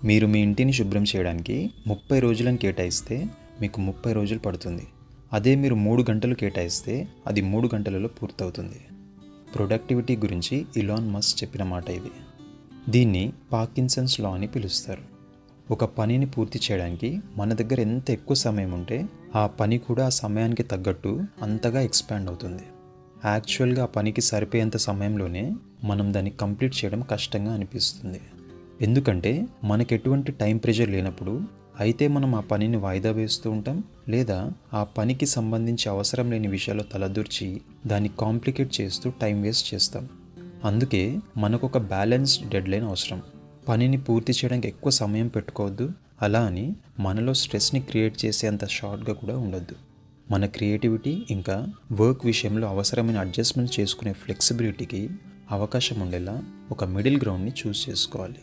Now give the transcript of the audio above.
మీరు మీ ఇంటిని శుభ్రం చేయడానికి 30 రోజులను కేటాయిస్తే మీకు 30 రోజులు పడుతుంది. అదే మీరు 3 గంటలు కేటాయిస్తే అది 3 గంటలలో పూర్తవుతుంది. ప్రొడక్టివిటీ గురించి ఇలాన్ మస్క్ చెప్పిన మాట ఇది. దీన్ని పార్కిన్సన్స్ లా అని పిలుస్తారు. ఒక పనిని పూర్తి చేయడానికి మన దగ్గర ఎంత ఎక్కువ సమయం ఉంటే ఆ పని కూడా ఆ సమయానికి తగ్గట్టు అంతగా ఎక్స్పాండ్ అవుతుంది. యాక్చువల్గా ఆ పనికి సరిపోయేంత సమయంలోనే మనం దాన్ని కంప్లీట్ చేయడం కష్టంగా అనిపిస్తుంది. ఎందుకంటే మనకు ఎటువంటి టైం ప్రెషర్ లేనప్పుడు అయితే మనం ఆ పనిని వాయిదా వేస్తూ ఉంటాం, లేదా ఆ పనికి సంబంధించి అవసరం లేని విషయాల్లో తలదూర్చి దాన్ని కాంప్లికేట్ చేస్తూ టైం వేస్ట్ చేస్తాం. అందుకే మనకు ఒక బ్యాలెన్స్డ్ డెడ్లైన్ అవసరం. పనిని పూర్తి చేయడానికి ఎక్కువ సమయం పెట్టుకోవద్దు, అలా అని మనలో స్ట్రెస్ని క్రియేట్ చేసేంత షార్ట్గా కూడా ఉండొద్దు. మన క్రియేటివిటీ ఇంకా వర్క్ విషయంలో అవసరమైన అడ్జస్ట్మెంట్ చేసుకునే ఫ్లెక్సిబిలిటీకి అవకాశం ఉండేలా ఒక మిడిల్ గ్రౌండ్ని చూస్ చేసుకోవాలి.